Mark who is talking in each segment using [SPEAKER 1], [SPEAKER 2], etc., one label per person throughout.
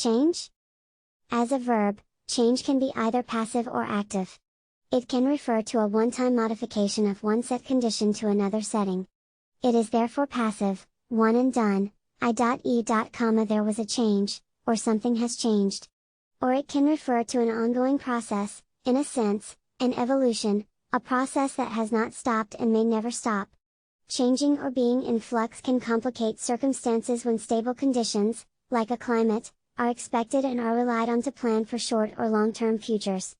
[SPEAKER 1] Change? As a verb, change can be either passive or active. It can refer to a one-time modification of one set condition to another setting. It is therefore passive, one and done, there was a change, or something has changed. Or it can refer to an ongoing process, in a sense, an evolution, a process that has not stopped and may never stop. Changing or being in flux can complicate circumstances when stable conditions, like a climate, are expected and are relied on to plan for short or long-term futures.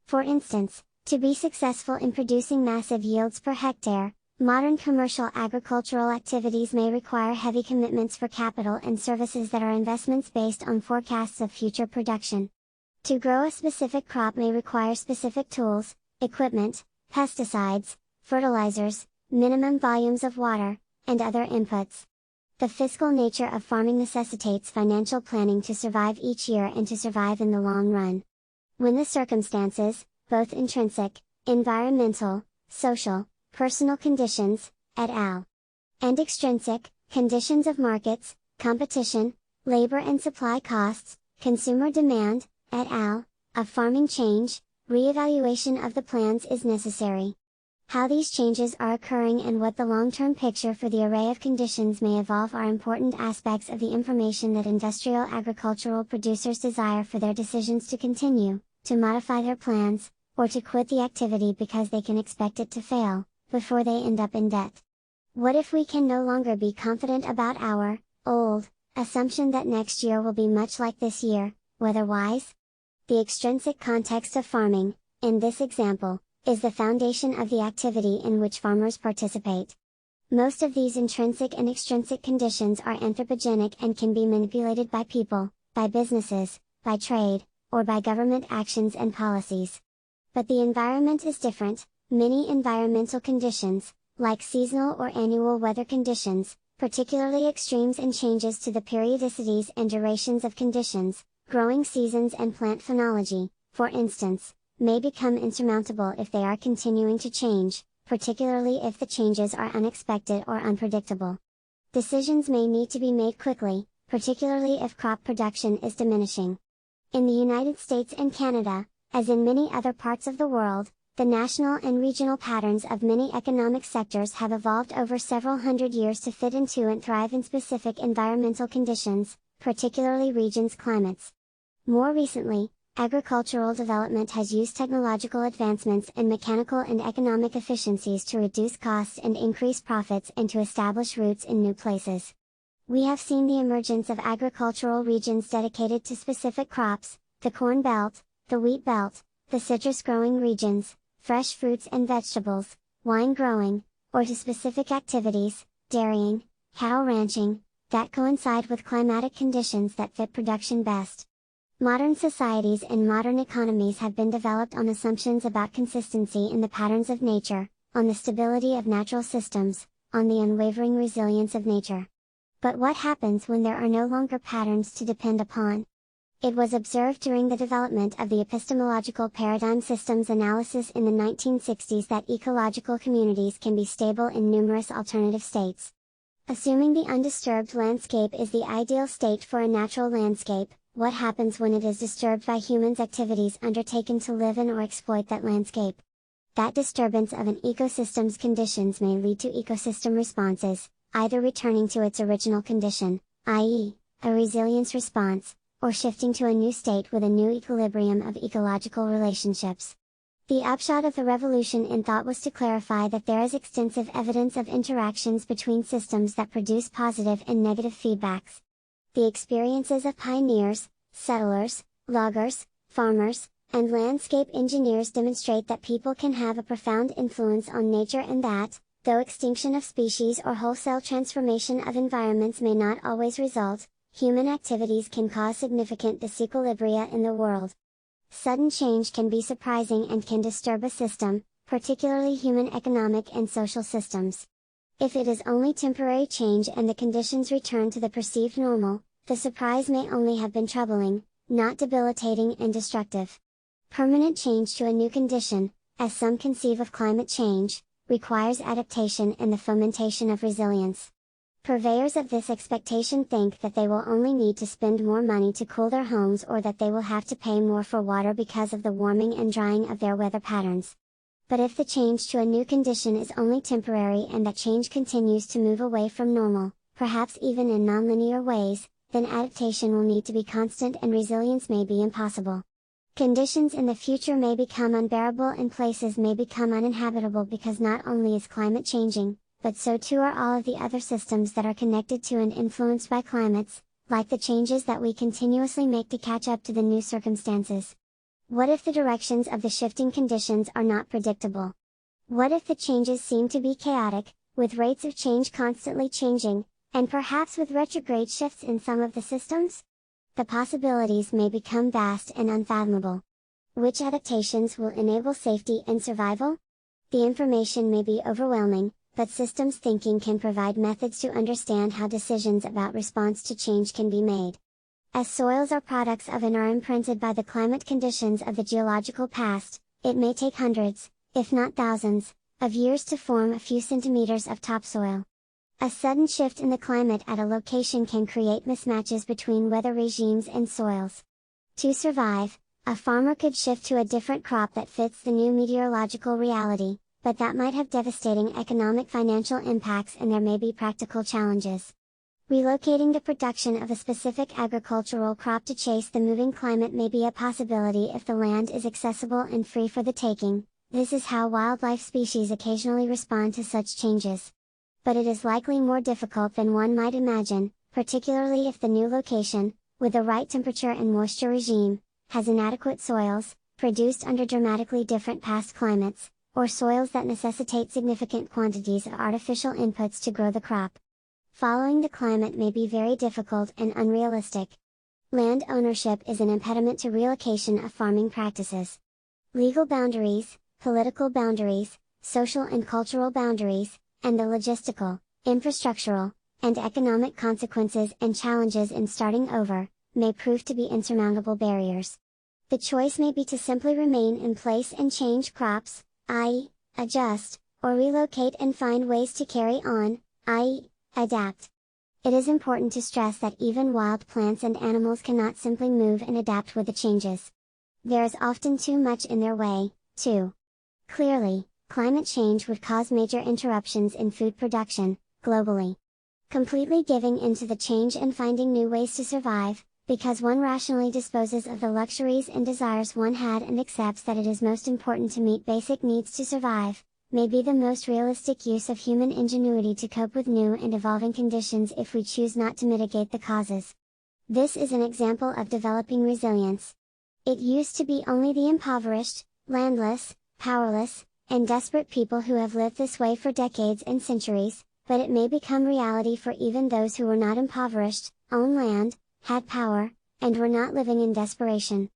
[SPEAKER 1] For instance, to be successful in producing massive yields per hectare, modern commercial agricultural activities may require heavy commitments for capital and services that are investments based on forecasts of future production. To grow a specific crop may require specific tools, equipment, pesticides, fertilizers, minimum volumes of water, and other inputs. The fiscal nature of farming necessitates financial planning to survive each year and to survive in the long run. When the circumstances, both intrinsic, environmental, social, personal conditions, et al., and extrinsic, conditions of markets, competition, labor and supply costs, consumer demand, et al., of farming change, reevaluation of the plans is necessary. How these changes are occurring and what the long-term picture for the array of conditions may evolve are important aspects of the information that industrial agricultural producers desire for their decisions to continue, to modify their plans, or to quit the activity because they can expect it to fail, before they end up in debt. What if we can no longer be confident about our old assumption that next year will be much like this year, weather-wise? The extrinsic context of farming, in this example, is the foundation of the activity in which farmers participate. Most of these intrinsic and extrinsic conditions are anthropogenic and can be manipulated by people, by businesses, by trade, or by government actions and policies. But the environment is different. Many environmental conditions, like seasonal or annual weather conditions, particularly extremes and changes to the periodicities and durations of conditions, growing seasons and plant phenology, for instance, may become insurmountable if they are continuing to change, particularly if the changes are unexpected or unpredictable. Decisions may need to be made quickly, particularly if crop production is diminishing. In the United States and Canada, as in many other parts of the world, the national and regional patterns of many economic sectors have evolved over several hundred years to fit into and thrive in specific environmental conditions, particularly regions' climates. More recently, agricultural development has used technological advancements and mechanical and economic efficiencies to reduce costs and increase profits and to establish roots in new places. We have seen the emergence of agricultural regions dedicated to specific crops, the corn belt, the wheat belt, the citrus growing regions, fresh fruits and vegetables, wine growing, or to specific activities, dairying, cattle ranching, that coincide with climatic conditions that fit production best. Modern societies and modern economies have been developed on assumptions about consistency in the patterns of nature, on the stability of natural systems, on the unwavering resilience of nature. But what happens when there are no longer patterns to depend upon? It was observed during the development of the epistemological paradigm systems analysis in the 1960s that ecological communities can be stable in numerous alternative states. Assuming the undisturbed landscape is the ideal state for a natural landscape, what happens when it is disturbed by humans' activities undertaken to live in or exploit that landscape? That disturbance of an ecosystem's conditions may lead to ecosystem responses, either returning to its original condition, i.e., a resilience response, or shifting to a new state with a new equilibrium of ecological relationships. The upshot of the revolution in thought was to clarify that there is extensive evidence of interactions between systems that produce positive and negative feedbacks. The experiences of pioneers, settlers, loggers, farmers, and landscape engineers demonstrate that people can have a profound influence on nature and that, though extinction of species or wholesale transformation of environments may not always result, human activities can cause significant disequilibria in the world. Sudden change can be surprising and can disturb a system, particularly human economic and social systems. If it is only temporary change and the conditions return to the perceived normal, the surprise may only have been troubling, not debilitating and destructive. Permanent change to a new condition, as some conceive of climate change, requires adaptation and the fomentation of resilience. Purveyors of this expectation think that they will only need to spend more money to cool their homes, or that they will have to pay more for water because of the warming and drying of their weather patterns. But if the change to a new condition is only temporary and that change continues to move away from normal, perhaps even in nonlinear ways, then adaptation will need to be constant and resilience may be impossible. Conditions in the future may become unbearable and places may become uninhabitable because not only is climate changing, but so too are all of the other systems that are connected to and influenced by climates, like the changes that we continuously make to catch up to the new circumstances. What if the directions of the shifting conditions are not predictable? What if the changes seem to be chaotic, with rates of change constantly changing, and perhaps with retrograde shifts in some of the systems? The possibilities may become vast and unfathomable. Which adaptations will enable safety and survival? The information may be overwhelming, but systems thinking can provide methods to understand how decisions about response to change can be made. As soils are products of and are imprinted by the climate conditions of the geological past, it may take hundreds, if not thousands, of years to form a few centimeters of topsoil. A sudden shift in the climate at a location can create mismatches between weather regimes and soils. To survive, a farmer could shift to a different crop that fits the new meteorological reality, but that might have devastating economic financial impacts and there may be practical challenges. Relocating the production of a specific agricultural crop to chase the moving climate may be a possibility if the land is accessible and free for the taking. This is how wildlife species occasionally respond to such changes. But it is likely more difficult than one might imagine, particularly if the new location, with the right temperature and moisture regime, has inadequate soils, produced under dramatically different past climates, or soils that necessitate significant quantities of artificial inputs to grow the crop. Following the climate may be very difficult and unrealistic. Land ownership is an impediment to relocation of farming practices. Legal boundaries, political boundaries, social and cultural boundaries, and the logistical, infrastructural, and economic consequences and challenges in starting over, may prove to be insurmountable barriers. The choice may be to simply remain in place and change crops, i.e., adjust, or relocate and find ways to carry on, i.e., adapt. It is important to stress that even wild plants and animals cannot simply move and adapt with the changes. There is often too much in their way, too. Clearly, climate change would cause major interruptions in food production, globally. Completely giving into the change and finding new ways to survive, because one rationally disposes of the luxuries and desires one had and accepts that it is most important to meet basic needs to survive, may be the most realistic use of human ingenuity to cope with new and evolving conditions if we choose not to mitigate the causes. This is an example of developing resilience. It used to be only the impoverished, landless, powerless, and desperate people who have lived this way for decades and centuries, but it may become reality for even those who were not impoverished, owned land, had power, and were not living in desperation.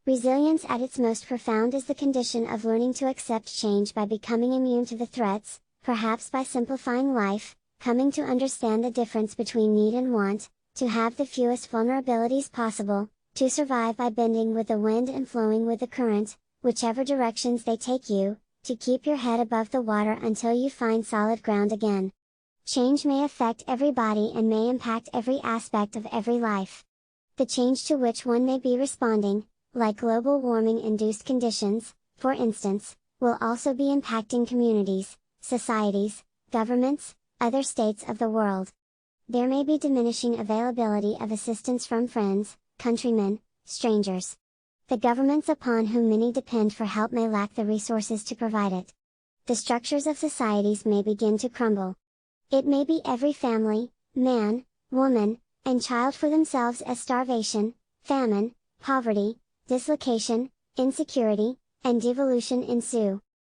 [SPEAKER 1] Resilience at its most profound is the condition of learning to accept change by becoming immune to the threats, perhaps by simplifying life, coming to understand the difference between need and want, to have the fewest vulnerabilities possible, to survive by bending with the wind and flowing with the current, whichever directions they take you, to keep your head above the water until you find solid ground again. Change may affect everybody and may impact every aspect of every life. The change to which one may be responding, like global warming-induced conditions, for instance, will also be impacting communities, societies, governments, other states of the world. There may be diminishing availability of assistance from friends, countrymen, strangers. The governments upon whom many depend for help may lack the resources to provide it. The structures of societies may begin to crumble. It may be every family, man, woman, and child for themselves as starvation, famine, poverty, dislocation, insecurity, and devolution ensue.